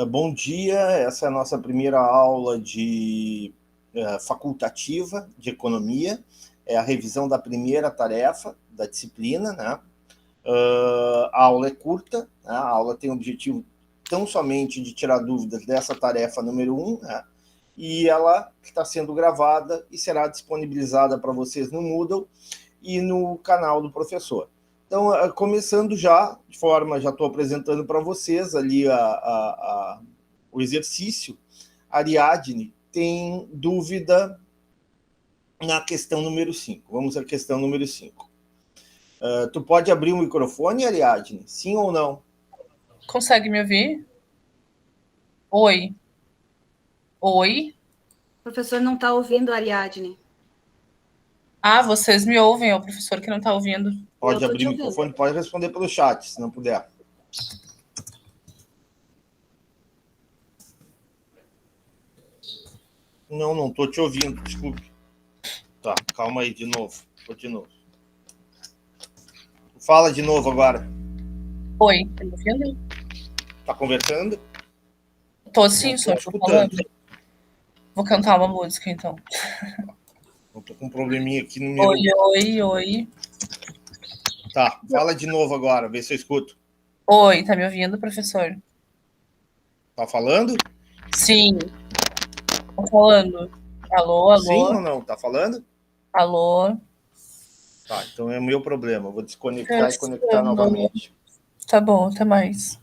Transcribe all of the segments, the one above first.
Bom dia, essa é a nossa primeira aula de facultativa de economia, é a revisão da primeira tarefa da disciplina, né? A aula é curta, né? A aula tem o objetivo tão somente de tirar dúvidas dessa tarefa número 1, né? E ela está sendo gravada e será disponibilizada para vocês no Moodle e no canal do professor. Então, começando já estou apresentando para vocês ali o exercício. Ariadne tem dúvida na questão número 5. Vamos à questão número 5. Tu pode abrir o microfone, Ariadne? Sim ou não? Consegue me ouvir? Oi. Oi? O professor não está ouvindo, Ariadne. Ah, vocês me ouvem, é o professor que não está ouvindo. Pode abrir o microfone, pode responder pelo chat, se não puder. Não estou te ouvindo, desculpe. Tá, calma aí, de novo. Vou de novo. Fala de novo agora. Oi, tá me ouvindo? Tá conversando? Tô sim, só tô falando. Vou cantar uma música, então. Eu tô com um probleminha aqui no meu... Oi. Tá, fala de novo agora, vê se eu escuto. Oi, tá me ouvindo, professor? Tá falando? Sim. Tô falando. Alô? Sim ou não? Tá falando? Alô? Tá, então é o meu problema. Vou desconectar e conectar novamente. Tá bom, até mais.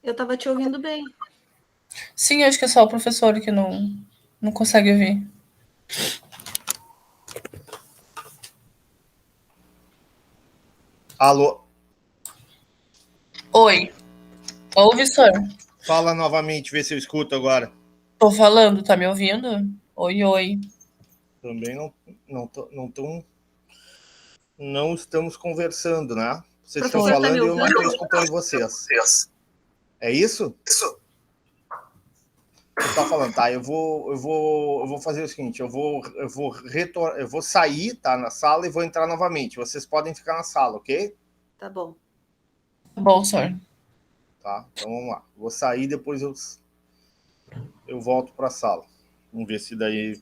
Eu tava te ouvindo bem. Sim, acho que é só o professor que não consegue ouvir. Alô? Oi. Ouve, senhor? Fala novamente, vê se eu escuto agora. Tô falando, tá me ouvindo? Oi. Também não estamos conversando, né? Vocês estão falando e eu não estou escutando vocês. É isso? Isso. Você tá falando, tá? Eu vou fazer o seguinte, eu vou sair, tá, na sala e vou entrar novamente. Vocês podem ficar na sala, ok? Tá bom. Tá bom, senhor. Tá, então vamos lá. Vou sair, depois eu volto para a sala. Vamos ver se daí...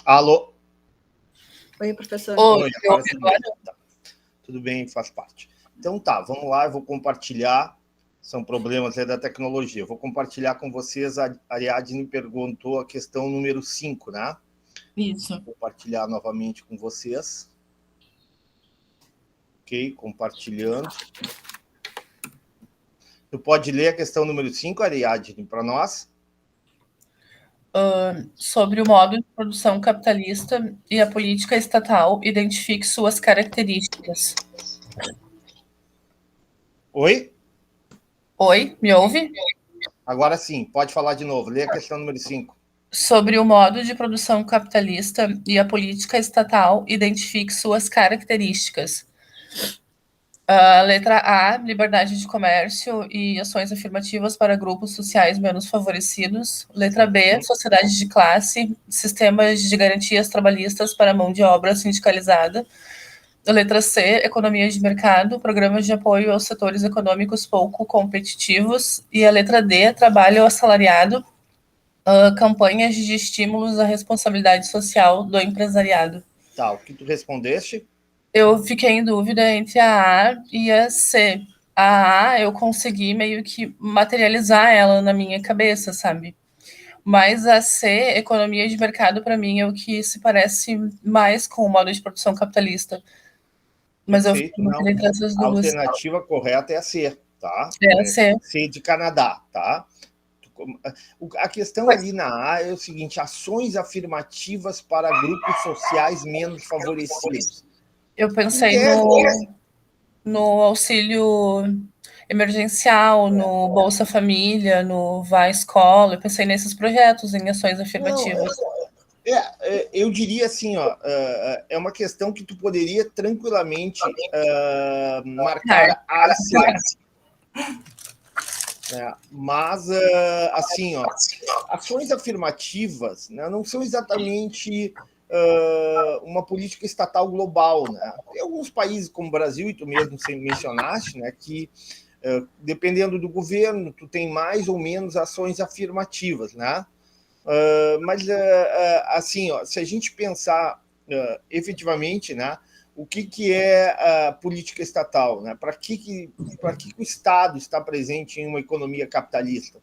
Alô? Oi, professor. Oi, agora? Tá. Tudo bem, faz parte. Então tá, vamos lá, eu vou compartilhar. São problemas da tecnologia. Eu vou compartilhar com vocês. A Ariadne perguntou a questão número 5, né? Isso. Vou compartilhar novamente com vocês. Ok, compartilhando. Tu pode ler a questão número 5, Ariadne, para nós? Sobre o modo de produção capitalista e a política estatal, identifique suas características. Oi? Oi, me ouve? Agora sim, pode falar de novo. Lê a questão número 5. Sobre o modo de produção capitalista e a política estatal, identifique suas características. Letra A, liberdade de comércio e ações afirmativas para grupos sociais menos favorecidos. Letra B, sociedade de classe, sistemas de garantias trabalhistas para mão de obra sindicalizada. Letra C, economia de mercado, programas de apoio aos setores econômicos pouco competitivos. E a letra D, trabalho assalariado, campanhas de estímulos à responsabilidade social do empresariado. Tá, o que tu respondeste? Eu fiquei em dúvida entre a A e a C. A A eu consegui meio que materializar ela na minha cabeça, sabe? Mas a C, economia de mercado, para mim é o que se parece mais com o modo de produção capitalista. Mas perfeito, eu fiquei entre essas duas. A alternativa correta é a C, tá? É a C. C de Canadá, tá? Tu A questão ali na A é o seguinte: ações afirmativas para grupos sociais menos favorecidos. Eu pensei no auxílio emergencial, no Bolsa Família, no Vai Escola. Eu pensei nesses projetos em ações afirmativas. Eu diria assim, ó, é uma questão que tu poderia tranquilamente marcar A e C. Mas, assim, ó, ações afirmativas, né, não são exatamente uma política estatal global. Né? Tem alguns países, como o Brasil, e tu mesmo mencionaste, né, que, dependendo do governo, tu tem mais ou menos ações afirmativas, né? Mas, assim, ó, se a gente pensar efetivamente, né, o que é a política estatal? Né? Para que o Estado está presente em uma economia capitalista?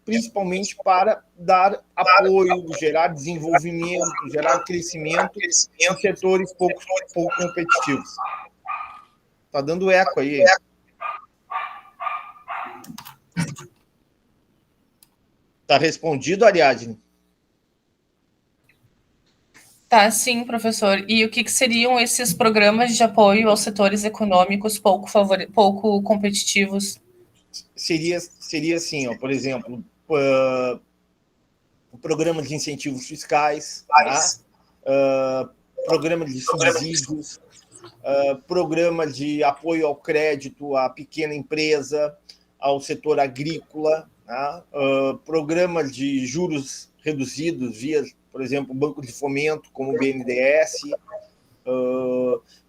Principalmente para dar apoio, gerar desenvolvimento, gerar crescimento em setores pouco competitivos. Está dando eco aí. Está respondido, Ariadne? Tá, sim, professor. E o que seriam esses programas de apoio aos setores econômicos pouco competitivos? Seria assim, ó, por exemplo, programas de incentivos fiscais, tá? Programas de subsídios, programas de apoio ao crédito à pequena empresa, ao setor agrícola, tá? Programas de juros reduzidos via, por exemplo, banco de fomento, como o BNDES,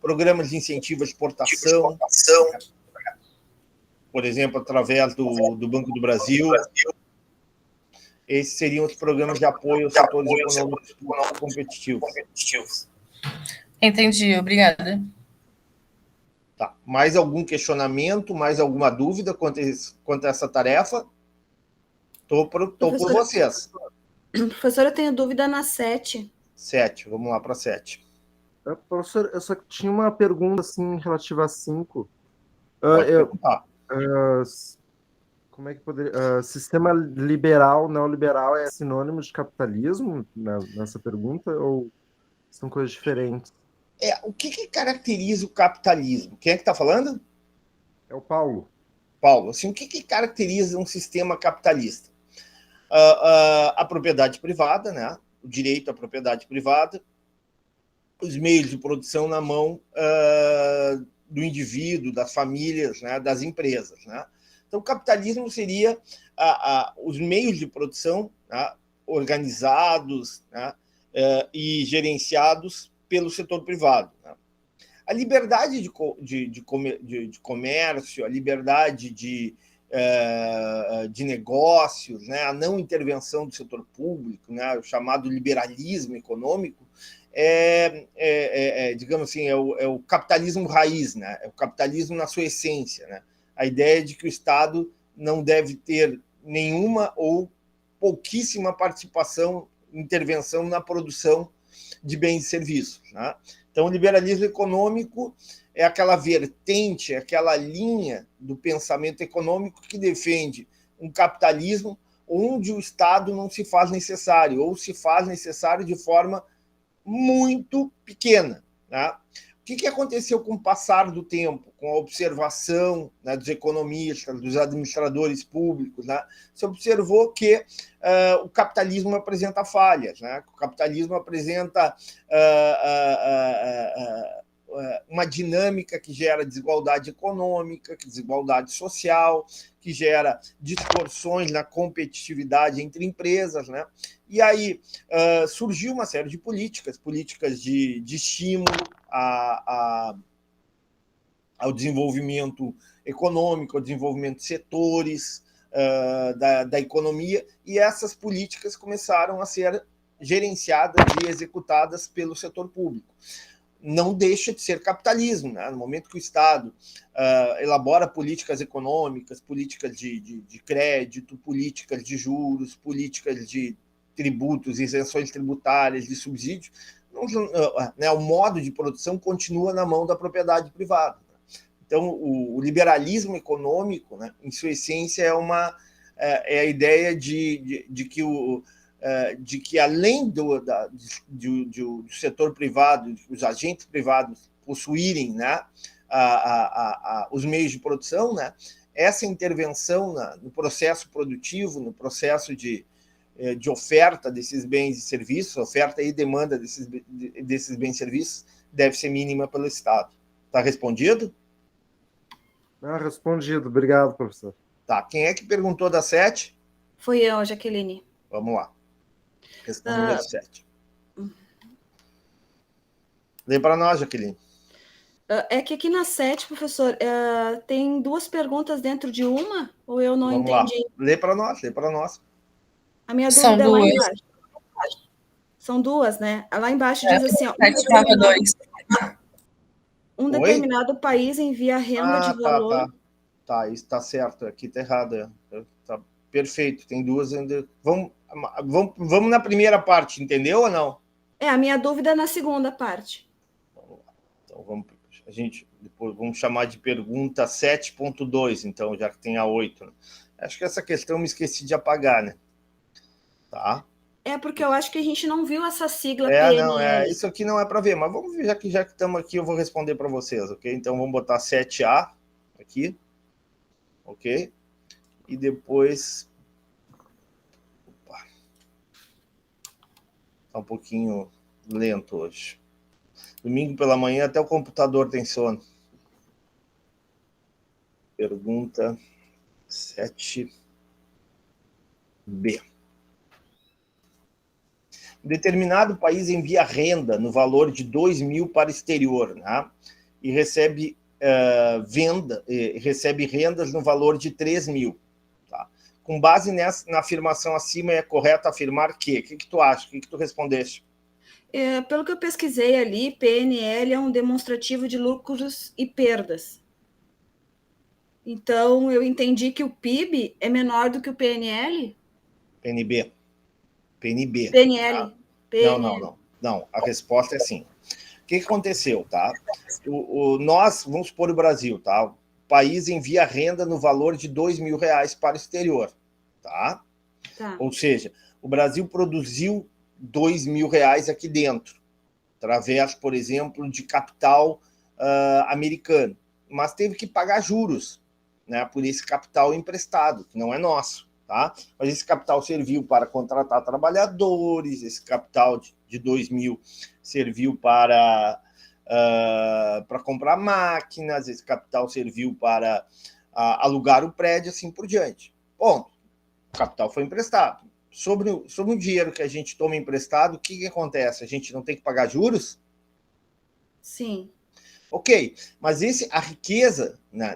programas de incentivo à exportação, por exemplo, através do Banco do Brasil. Esses seriam os programas de apoio aos setores econômicos competitivos. Entendi, obrigada. Tá. Mais algum questionamento, mais alguma dúvida quanto a essa tarefa? Estou por vocês. Professor, eu tenho dúvida na 7. 7, vamos lá para 7. Professor, eu só tinha uma pergunta assim, relativa a 5. Pode perguntar. Como é que poderia... sistema liberal, neoliberal é sinônimo de capitalismo nessa pergunta, ou são coisas diferentes? O que caracteriza o capitalismo? Quem é que está falando? É o Paulo. Paulo, assim, o que caracteriza um sistema capitalista? A propriedade privada, né? O direito à propriedade privada, os meios de produção na mão do indivíduo, das famílias, né? Das empresas, né? Então, o capitalismo seria os meios de produção, né? Organizados, né? E gerenciados pelo setor privado. Né? A liberdade de comércio, a liberdade de negócios, né? A não intervenção do setor público, né? O chamado liberalismo econômico, digamos assim, é o capitalismo raiz, né? É o capitalismo na sua essência. Né? A ideia de que o Estado não deve ter nenhuma ou pouquíssima participação, intervenção na produção de bens e serviços. Né? Então, o liberalismo econômico é aquela vertente, aquela linha do pensamento econômico que defende um capitalismo onde o Estado não se faz necessário, ou se faz necessário de forma muito pequena. Né? O que aconteceu com o passar do tempo, com a observação, né, dos economistas, dos administradores públicos? Né? Se observou que o capitalismo apresenta falhas, né? O capitalismo apresenta uma dinâmica que gera desigualdade econômica, desigualdade social, que gera distorções na competitividade entre empresas. Né? E aí surgiu uma série de políticas de estímulo ao desenvolvimento econômico, ao desenvolvimento de setores da economia, e essas políticas começaram a ser gerenciadas e executadas pelo setor público. Não deixa de ser capitalismo. Né? No momento que o Estado elabora políticas econômicas, políticas de crédito, políticas de juros, políticas de tributos, isenções tributárias, de subsídios, né, o modo de produção continua na mão da propriedade privada. Então, o liberalismo econômico, né, em sua essência, é uma é a ideia de que além do setor privado, os agentes privados possuírem, né, os meios de produção, né, essa intervenção no processo produtivo, no processo de oferta desses bens e serviços, oferta e demanda desses bens e serviços, deve ser mínima pelo Estado. Está respondido? Respondido. Obrigado, professor. Tá. Quem é que perguntou da 7? Foi eu, Jaqueline. Vamos lá. Questão número 7. Lê para nós, Jaqueline. É que aqui na 7, professor, tem duas perguntas dentro de uma, ou eu não entendi? Lá. Lê para nós, lê para nós. A minha São dúvida é lá duas. embaixo. São duas, né? Lá embaixo diz assim, ó, um determinado país envia renda de valor... Tá, isso está certo, aqui está errado. Tá perfeito, tem duas ainda. Vamos na primeira parte, entendeu ou não? A minha dúvida é na segunda parte. Vamos lá. Então depois vamos chamar de pergunta 7.2, então, já que tem a 8. Né? Acho que essa questão eu me esqueci de apagar, né? Tá? Porque eu acho que a gente não viu essa sigla PNL. Não, isso aqui não é para ver, mas vamos ver, já que estamos aqui, eu vou responder para vocês, ok? Então vamos botar 7A aqui, ok? E depois... Opa. Tá um pouquinho lento hoje. Domingo pela manhã até o computador tem sono. Pergunta 7B. Determinado país envia renda no valor de 2 mil para o exterior, né? E recebe recebe rendas no valor de 3 mil. Tá? Com base na afirmação acima, é correto afirmar que... O que tu acha? O que tu respondeste? Pelo que eu pesquisei ali, PNL é um demonstrativo de lucros e perdas. Então, eu entendi que o PIB é menor do que o PNL? PNB. PNL. Tá? PNL. Não. A resposta é sim. O que aconteceu, tá? Nós, vamos supor o Brasil, tá? O país envia renda no valor de 2 mil reais para o exterior, tá? Ou seja, o Brasil produziu 2 mil reais aqui dentro, através, por exemplo, de capital americano, mas teve que pagar juros, né, por esse capital emprestado, que não é nosso. Tá? Mas esse capital serviu para contratar trabalhadores, esse capital de 2 mil serviu para comprar máquinas, esse capital serviu para alugar o prédio, assim por diante. Bom, o capital foi emprestado. Sobre o dinheiro que a gente toma emprestado, o que acontece? A gente não tem que pagar juros? Sim. Ok, mas a riqueza, né,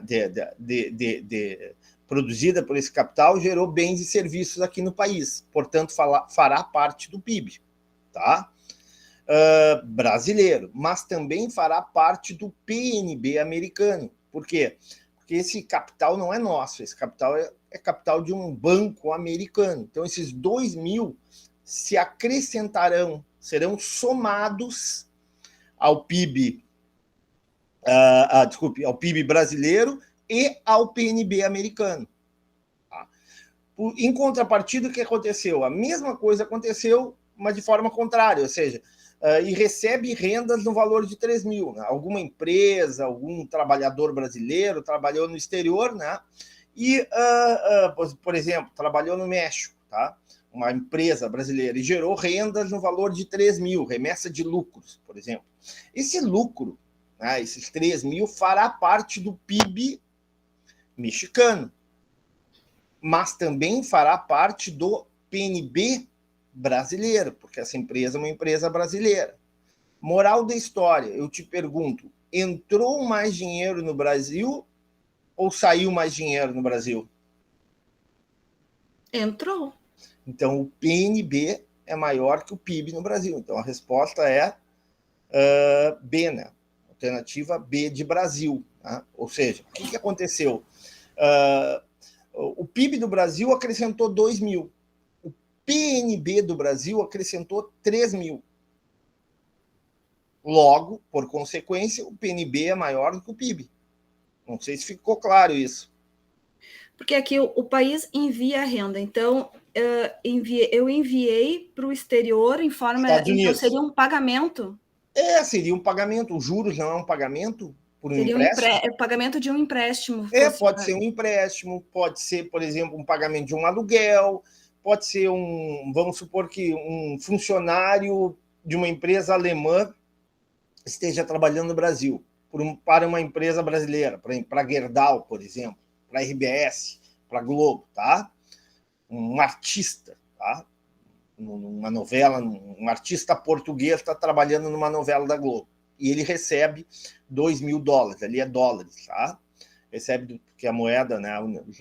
produzida por esse capital gerou bens e serviços aqui no país, portanto fará parte do PIB, tá? Brasileiro, mas também fará parte do PNB americano. Por quê? Porque esse capital não é nosso, esse capital é capital de um banco americano. Então esses 2 mil se acrescentarão, serão somados ao PIB, ao PIB brasileiro e ao PNB americano. Tá? Em contrapartida, o que aconteceu? A mesma coisa aconteceu, mas de forma contrária, ou seja, e recebe rendas no valor de 3 mil. Né? Alguma empresa, algum trabalhador brasileiro trabalhou no exterior, né? E, por exemplo, trabalhou no México, tá? Uma empresa brasileira, e gerou rendas no valor de 3 mil, remessa de lucros, por exemplo. Esse lucro, esses 3 mil, fará parte do PIB mexicano, mas também fará parte do PNB brasileiro, porque essa empresa é uma empresa brasileira. Moral da história, eu te pergunto, entrou mais dinheiro no Brasil ou saiu mais dinheiro no Brasil? Entrou. Então, o PNB é maior que o PIB no Brasil. Então, a resposta é B, né? Alternativa B de Brasil. Tá? Ou seja, o que aconteceu? O PIB do Brasil acrescentou 2 mil. O PNB do Brasil acrescentou 3 mil. Logo, por consequência, o PNB é maior do que o PIB. Não sei se ficou claro isso. Porque aqui o país envia a renda, então eu enviei para o exterior em forma, Estados então Unidos. seria um pagamento? Seria um pagamento, os juros não é um pagamento por um Seria empréstimo? pagamento de um empréstimo. Pode ser um empréstimo, pode ser, por exemplo, um pagamento de um aluguel, pode ser vamos supor que um funcionário de uma empresa alemã esteja trabalhando no Brasil para uma empresa brasileira, para a Gerdau, por exemplo, para a RBS, para a Globo, tá? Um artista, tá? Numa novela, um artista português está trabalhando numa novela da Globo e ele recebe $2.000, ali é dólares, tá? Recebe, porque a moeda, né?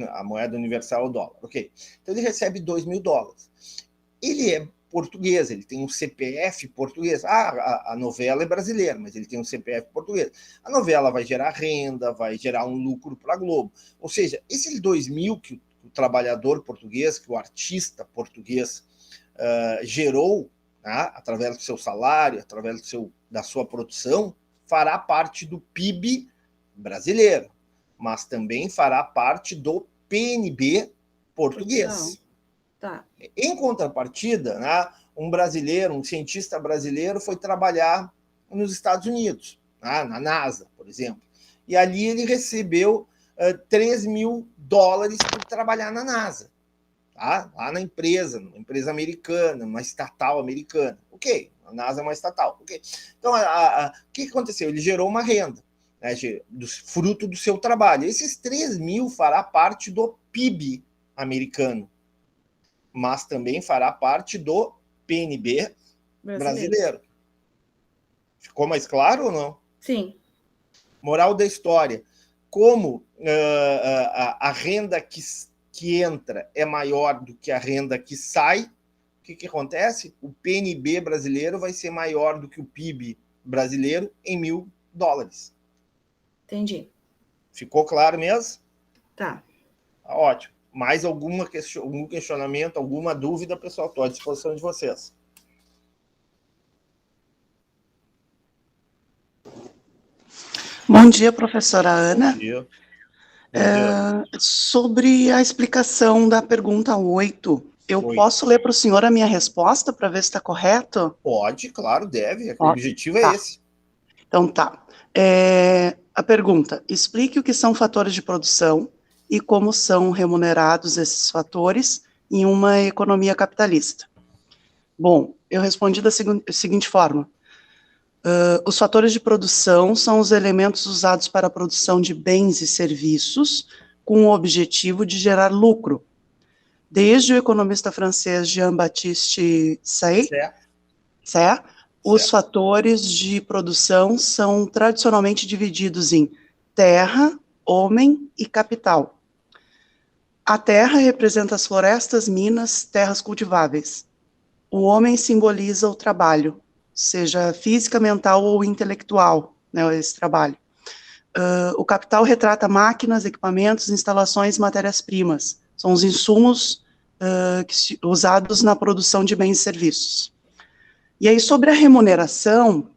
A moeda universal é o dólar, ok? Então ele recebe $2.000. Ele é português, ele tem um CPF português. A novela é brasileira, mas ele tem um CPF português. A novela vai gerar renda, vai gerar um lucro para a Globo. Ou seja, esses 2.000 que o trabalhador português, que o artista português gerou, né, através do seu salário, através da sua produção, fará parte do PIB brasileiro, mas também fará parte do PNB português. Tá. Em contrapartida, né, um brasileiro, um cientista brasileiro foi trabalhar nos Estados Unidos, né, na NASA, por exemplo, e ali ele recebeu $3.000 por trabalhar na NASA. Tá? Lá na empresa, uma empresa americana, uma estatal americana. Ok, a NASA é uma estatal. Okay. Então, o que aconteceu? Ele gerou uma renda, né, fruto do seu trabalho. Esses 3.000 fará parte do PIB americano, mas também fará parte do PNB brasileiro. Ficou mais claro ou não? Sim. Moral da história. Como a renda que entra é maior do que a renda que sai, o que acontece? O PNB brasileiro vai ser maior do que o PIB brasileiro em $1.000. Entendi. Ficou claro mesmo? Tá. Ótimo. Mais algum questionamento, alguma dúvida, pessoal? Estou à disposição de vocês. Bom dia, professora Ana. Bom dia. Sobre a explicação da pergunta 8, eu posso ler para o senhor a minha resposta para ver se está correto? Pode, claro, deve. O objetivo é esse. Então tá. A pergunta: explique o que são fatores de produção e como são remunerados esses fatores em uma economia capitalista. Bom, eu respondi da seguinte forma. Os fatores de produção são os elementos usados para a produção de bens e serviços com o objetivo de gerar lucro. Desde o economista francês Jean-Baptiste Say, os fatores de produção são tradicionalmente divididos em terra, homem e capital. A terra representa as florestas, minas, terras cultiváveis. O homem simboliza o trabalho, seja física, mental ou intelectual, né, esse trabalho. O capital retrata máquinas, equipamentos, instalações, matérias-primas. São os insumos usados na produção de bens e serviços. E aí, sobre a remuneração,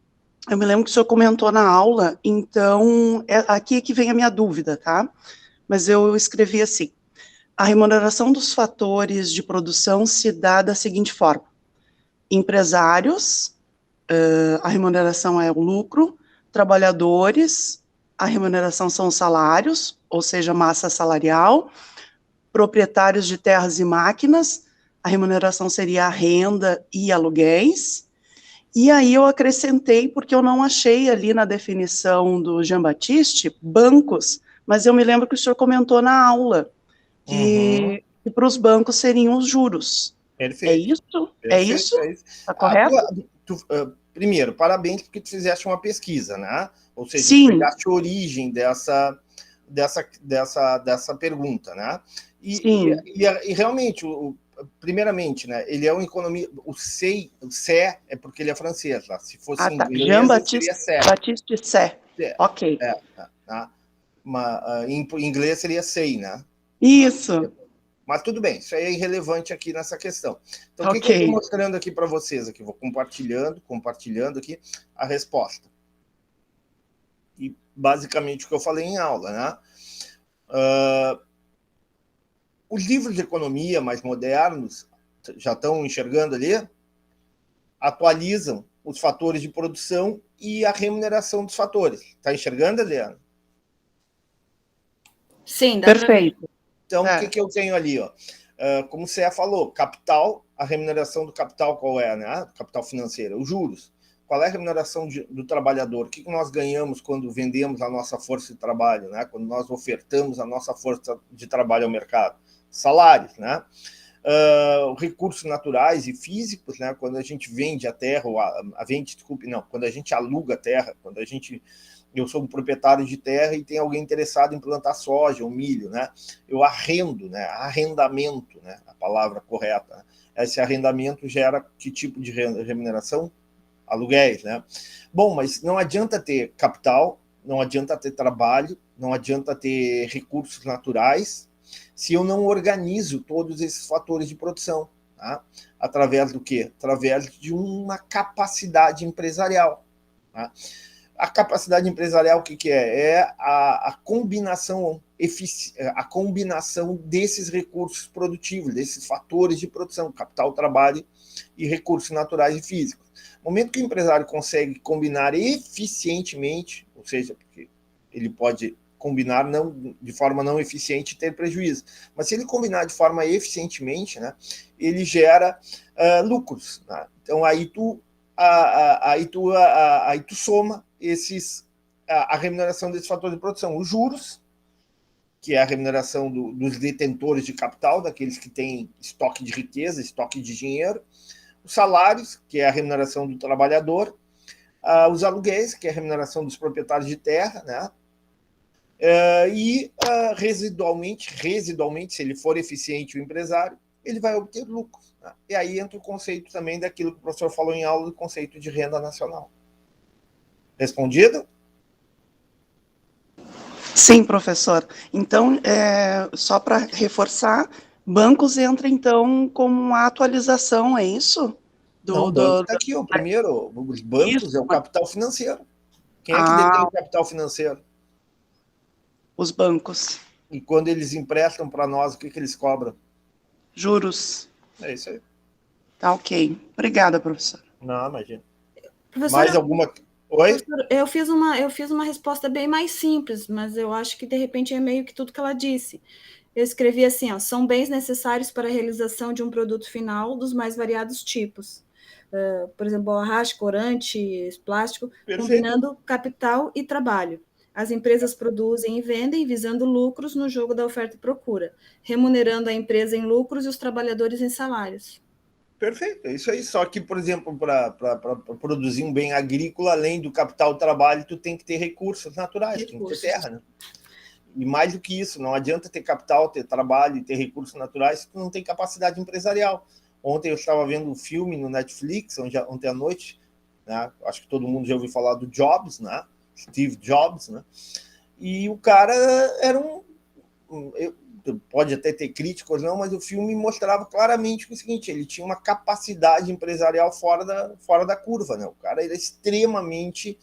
eu me lembro que o senhor comentou na aula, então, aqui é que vem a minha dúvida, tá? Mas eu escrevi assim: a remuneração dos fatores de produção se dá da seguinte forma: empresários, a remuneração é o lucro; trabalhadores, a remuneração são os salários, ou seja, massa salarial; proprietários de terras e máquinas, a remuneração seria a renda e aluguéis. E aí eu acrescentei, porque eu não achei ali na definição do Jean-Baptiste, bancos, mas eu me lembro que o senhor comentou na aula que para os bancos seriam os juros. Perfeito. É isso? Perfeito, é isso? Está correto? Primeiro, parabéns porque tu fizeste uma pesquisa, né? Ou seja, Sim. tu pegaste a origem dessa pergunta, né? E realmente, primeiramente, né? Ele é um economista. O CE é porque ele é francês, tá? Se fosse inglês, Jean-Baptiste Say. Ok. Tá? Em inglês seria SEI, né? Isso. Mas tudo bem, isso aí é irrelevante aqui nessa questão. Então, o que eu estou mostrando aqui para vocês? Aqui, vou compartilhando aqui a resposta. E basicamente o que eu falei em aula, né? os livros de economia mais modernos, já estão enxergando ali, atualizam os fatores de produção e a remuneração dos fatores. Está enxergando, Adriana? Sim, dá para ver. Perfeito. Então, o que eu tenho ali? Ó? Como você falou, capital, a remuneração do capital qual é? Né? Capital financeiro, os juros. Qual é a remuneração do trabalhador? O que nós ganhamos quando vendemos a nossa força de trabalho, né? Quando nós ofertamos a nossa força de trabalho ao mercado? Salários, né? Recursos naturais e físicos, né? Quando a gente vende a terra, quando a gente aluga a terra, eu sou um proprietário de terra e tem alguém interessado em plantar soja ou milho, né? Eu arrendo, né? Arrendamento, né? A palavra correta. Né? Esse arrendamento gera que tipo de remuneração? Aluguéis, né? Bom, mas não adianta ter capital, não adianta ter trabalho, não adianta ter recursos naturais, se eu não organizo todos esses fatores de produção, tá? Através do quê? Através de uma capacidade empresarial. Tá? A capacidade empresarial, o que é? É a combinação desses recursos produtivos, desses fatores de produção, capital, trabalho e recursos naturais e físicos. No momento que o empresário consegue combinar eficientemente, ou seja, porque ele pode combinar de forma não eficiente e ter prejuízo, mas se ele combinar de forma eficientemente, né, ele gera lucros. Né? Então, aí tu soma a remuneração desses fatores de produção, os juros, que é a remuneração dos detentores de capital, daqueles que têm estoque de riqueza, estoque de dinheiro, os salários, que é a remuneração do trabalhador, os aluguéis, que é a remuneração dos proprietários de terra, né? Residualmente, se ele for eficiente o empresário, ele vai obter lucros. Né? E aí entra o conceito também daquilo que o professor falou em aula, do conceito de renda nacional. Respondido? Sim, professor. Então, só para reforçar, bancos entra, então, como uma atualização, é isso? Não, o banco está aqui, o primeiro. Os bancos isso. É o capital financeiro. Quem é que detém o capital financeiro? Os bancos. E quando eles emprestam para nós, o que eles cobram? Juros. É isso aí. Tá ok. Obrigada, professor. Não, imagina. Professor, mais alguma... Oi? Professor, eu fiz uma resposta bem mais simples, mas eu acho que, de repente, é meio que tudo que ela disse. Eu escrevi assim, ó, são bens necessários para a realização de um produto final dos mais variados tipos. Por exemplo, borracha, corante, plástico, Perfeito. Combinando capital e trabalho. As empresas produzem e vendem visando lucros no jogo da oferta e procura, remunerando a empresa em lucros e os trabalhadores em salários. Perfeito, é isso aí. Só que, por exemplo, para produzir um bem agrícola, além do capital trabalho, tu tem que ter recursos naturais, tem que ter terra, né? E mais do que isso, não adianta ter capital, ter trabalho e ter recursos naturais se tu não tem capacidade empresarial. Ontem eu estava vendo um filme no Netflix, ontem à noite, né? Acho que todo mundo já ouviu falar do Jobs, né? Steve Jobs, né? E o cara era pode até ter críticos, não, mas o filme mostrava claramente o seguinte: ele tinha uma capacidade empresarial fora da curva, né? O cara era extremamente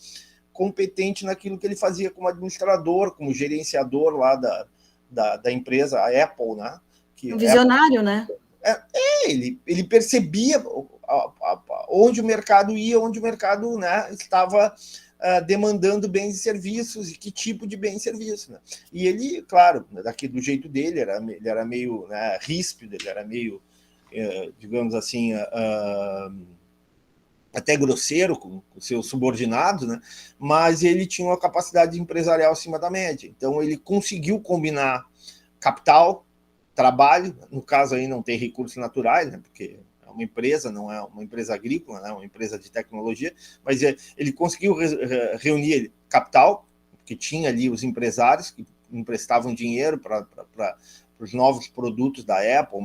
competente naquilo que ele fazia como administrador, como gerenciador lá da empresa, a Apple, né? Um visionário, né? Ele percebia onde o mercado ia, onde o mercado, né, estava demandando bens e serviços, e que tipo de bens e serviços. Né? E ele, claro, daqui do jeito dele, ele era meio, né, ríspido, ele era meio, digamos assim, até grosseiro com seus subordinados, né? Mas ele tinha uma capacidade empresarial acima da média. Então, ele conseguiu combinar capital, trabalho, no caso aí não tem recursos naturais, né? Porque é uma empresa, não é uma empresa agrícola, né? É uma empresa de tecnologia, mas ele conseguiu reunir capital, porque tinha ali os empresários que emprestavam dinheiro para os novos produtos da Apple,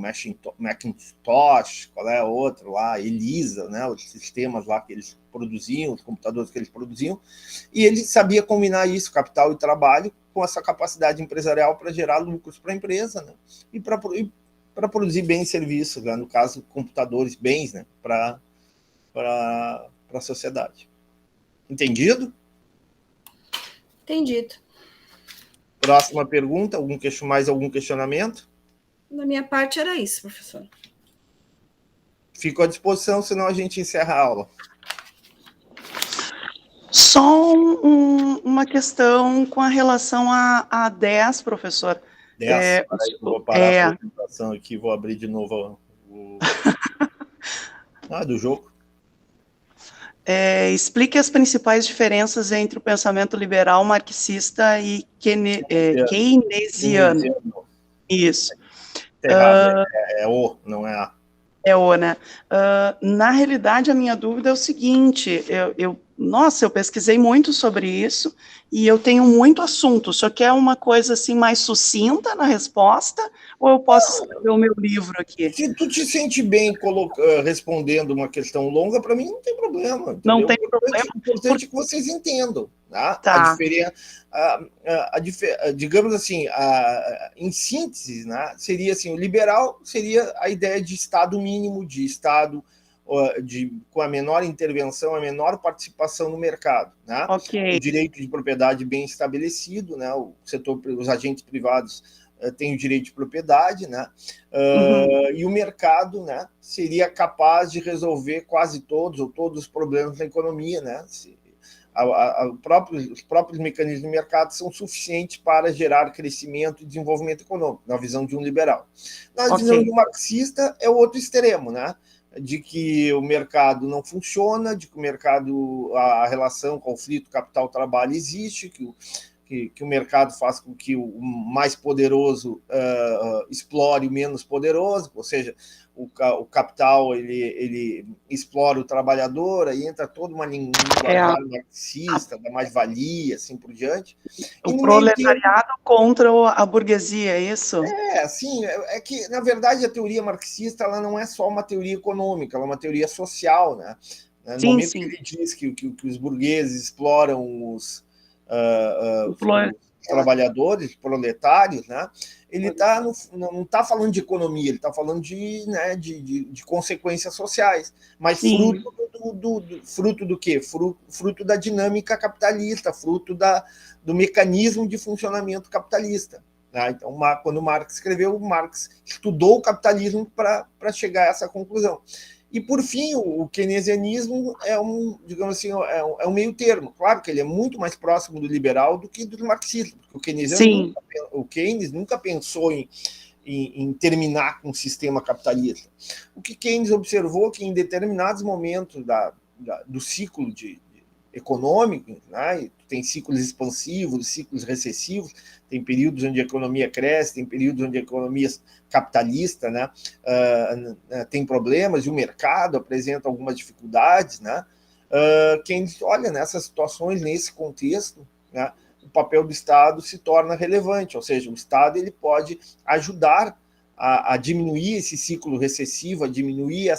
Macintosh, qual é outro lá, Elisa, né, os sistemas lá que eles produziam, os computadores que eles produziam, e ele sabia combinar isso, capital e trabalho, com essa capacidade empresarial para gerar lucros para a empresa, né, e para produzir bens e serviços, né, no caso, computadores, bens, né, para a sociedade. Entendido? Entendido. Próxima pergunta, mais algum questionamento? Da minha parte era isso, professor. Fico à disposição, senão a gente encerra a aula. Só uma questão com a relação a 10, professor. 10, eu vou parar a apresentação aqui, vou abrir de novo do jogo. Explique as principais diferenças entre o pensamento liberal, marxista e keynesiano. Isso. Tá errado, é o, não é a. É o, né? Na realidade, a minha dúvida é o seguinte, eu pesquisei muito sobre isso e eu tenho muito assunto. O senhor quer uma coisa assim mais sucinta na resposta ou eu posso escrever o meu livro aqui? Se tu te sente bem respondendo uma questão longa, para mim não tem problema. Entendeu? Não tem problema. O importante é que vocês entendam. Tá? Tá. Digamos assim, em síntese, né, seria assim, o liberal seria a ideia de Estado mínimo, de Estado com a menor intervenção, a menor participação no mercado. Né? Okay. O direito de propriedade bem estabelecido, né? Os agentes privados têm o direito de propriedade, né? E o mercado, né, seria capaz de resolver quase todos os problemas da economia, né? Os próprios mecanismos do mercado são suficientes para gerar crescimento e desenvolvimento econômico, na visão de um liberal. Na visão de um marxista, é o outro extremo, né? De que o mercado não funciona, de que o mercado, a relação conflito capital-trabalho existe, que o mercado faz com que o mais poderoso explore o menos poderoso, ou seja, o capital ele explora o trabalhador, aí entra toda uma linguagem marxista, da mais-valia, assim por diante. O proletariado contra a burguesia, é isso? Assim, é que, na verdade, a teoria marxista ela não é só uma teoria econômica, ela é uma teoria social, né? No momento que ele diz que os burgueses exploram os trabalhadores, proletários, né? Ele não está falando de economia, ele está falando de consequências sociais, mas fruto do quê? Fruto da dinâmica capitalista, fruto do mecanismo de funcionamento capitalista. Né? Então, quando Marx escreveu, Marx estudou o capitalismo para chegar a essa conclusão. E, por fim, o keynesianismo é digamos assim, é um meio termo. Claro que ele é muito mais próximo do liberal do que do marxismo, porque o Keynes nunca pensou em terminar com o sistema capitalista. O que Keynes observou que em determinados momentos do ciclo econômico, né, tem ciclos expansivos, ciclos recessivos, tem períodos onde a economia cresce, tem períodos onde a economia capitalista, né, tem problemas e o mercado apresenta algumas dificuldades, né? Quem olha nessas situações, nesse contexto, né, o papel do Estado se torna relevante, ou seja, o Estado ele pode ajudar a diminuir esse ciclo recessivo, a diminuir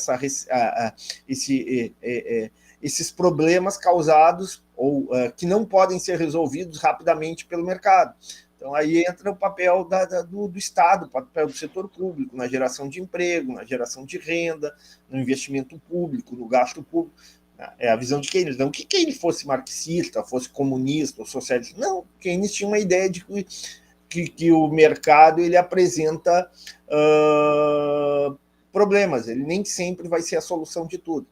esses problemas causados ou que não podem ser resolvidos rapidamente pelo mercado. Então, aí entra o papel do Estado, o papel do setor público, na geração de emprego, na geração de renda, no investimento público, no gasto público. É a visão de Keynes. Não que Keynes fosse marxista, fosse comunista ou socialista. Não, Keynes tinha uma ideia de que o mercado ele apresenta problemas, ele nem sempre vai ser a solução de tudo.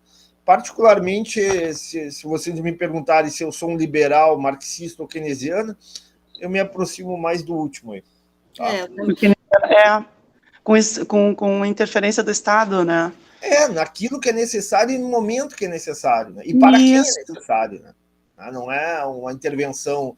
Particularmente, se vocês me perguntarem se eu sou um liberal, marxista ou keynesiano, eu me aproximo mais do último aí. Tá? Com interferência do Estado, né? Naquilo que é necessário e no momento que é necessário. Né? E para quem é necessário. Né? Não é uma intervenção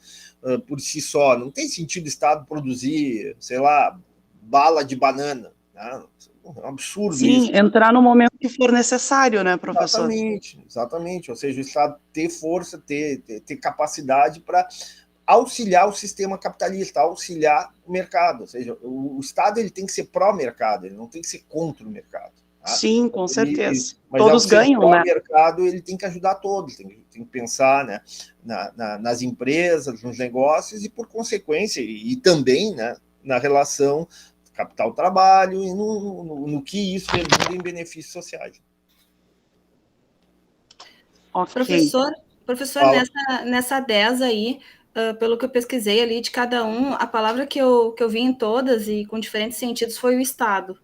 por si só. Não tem sentido o Estado produzir, sei lá, bala de banana. Né? É um absurdo isso. Sim, entrar no momento que for necessário, né, professor? Exatamente. Ou seja, o Estado ter força, ter capacidade para auxiliar o sistema capitalista, auxiliar o mercado. Ou seja, o Estado ele tem que ser pró-mercado, ele não tem que ser contra o mercado. Tá? Sim, com certeza. Mas todos ganham, né? O mercado ele tem que ajudar todos, tem que pensar, né, nas empresas, nos negócios e, por consequência, e também, né, na relação capital-trabalho e no que isso redunda em benefícios sociais. Okay. Professor, nessa 10 aí, pelo que eu pesquisei ali de cada um, a palavra que eu vi em todas e com diferentes sentidos foi o Estado.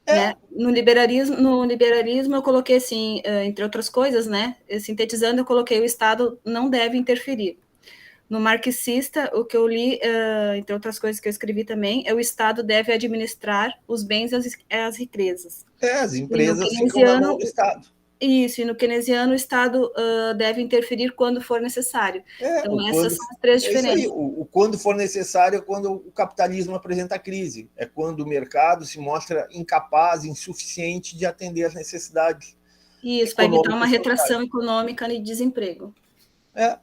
Né? No liberalismo eu coloquei assim, entre outras coisas, né? Sintetizando, eu coloquei o Estado não deve interferir. No marxista, o que eu li, entre outras coisas que eu escrevi também, é o Estado deve administrar os bens e as riquezas. As empresas ficam na mão do Estado. Isso, e no keynesiano o Estado deve interferir quando for necessário. Então, essas são as três diferenças. Isso aí. O quando for necessário é quando o capitalismo apresenta crise. É quando o mercado se mostra incapaz, insuficiente de atender às necessidades. Isso, para evitar uma retração econômica e desemprego.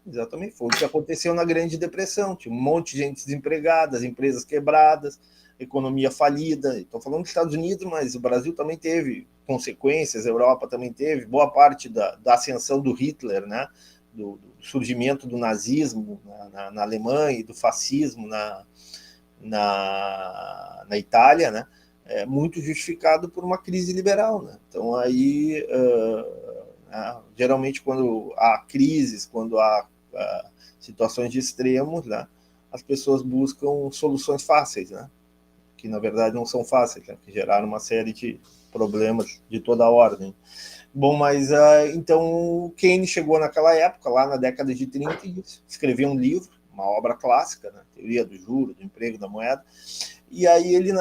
Exatamente. Foi o que aconteceu na Grande Depressão. Tinha um monte de gente desempregada, as empresas quebradas, economia falida. Estou falando dos Estados Unidos, mas o Brasil também teve consequências, a Europa também teve. Boa parte da ascensão do Hitler, né? Do surgimento do nazismo na Alemanha e do fascismo na Itália, né? É muito justificado por uma crise liberal, né? Então, aí... geralmente quando há crises, quando há situações de extremos, né, as pessoas buscam soluções fáceis, né, que na verdade não são fáceis, né, que geraram uma série de problemas de toda a ordem. Bom, mas então o Keynes chegou naquela época, lá na década de 30, e escreveu um livro, uma obra clássica, né, Teoria do Juro, do Emprego, da Moeda, e aí ele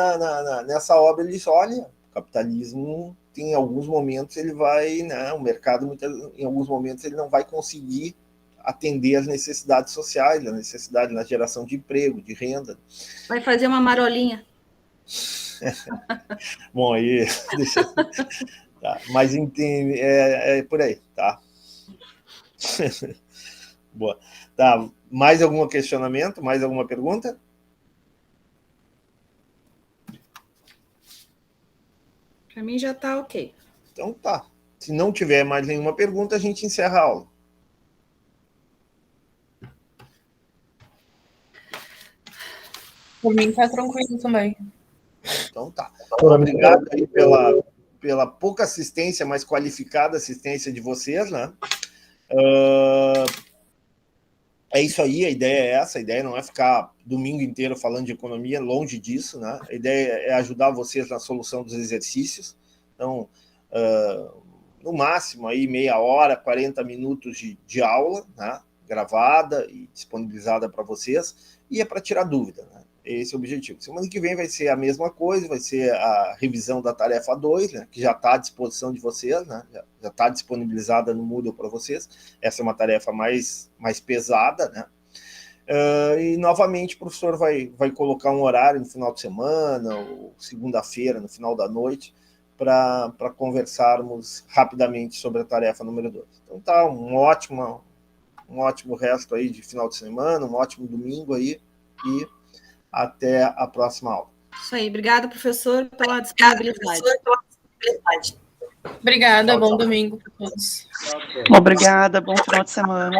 nessa obra ele diz, olha, o capitalismo em alguns momentos ele vai, né, o mercado em alguns momentos ele não vai conseguir atender às necessidades sociais, a necessidade na geração de emprego, de renda. Vai fazer uma marolinha. Bom, aí tá, mas é por aí, tá? Boa. Tá, mais algum questionamento? Mais alguma pergunta? Para mim já está ok. Então tá. Se não tiver mais nenhuma pergunta, a gente encerra a aula. Por mim tá tranquilo também. Então tá. Obrigado aí pela pouca assistência, mas qualificada assistência de vocês, né? É isso aí, a ideia é essa, a ideia não é ficar domingo inteiro falando de economia, longe disso, né? A ideia é ajudar vocês na solução dos exercícios. Então, no máximo, aí meia hora, 40 minutos de aula, né? Gravada e disponibilizada para vocês, e é para tirar dúvida, né? Esse é o objetivo. Semana que vem vai ser a mesma coisa, vai ser a revisão da tarefa 2, né, que já está à disposição de vocês, né, já está disponibilizada no Moodle para vocês. Essa é uma tarefa mais pesada, né? E, novamente, o professor vai colocar um horário no final de semana, ou segunda-feira, no final da noite, para conversarmos rapidamente sobre a tarefa número 2. Então, tá um ótimo resto aí de final de semana, um ótimo domingo aí, e até a próxima aula. Isso aí. Obrigada, professor, pela disponibilidade. Obrigada, bom domingo para todos. Obrigada, bom final de semana.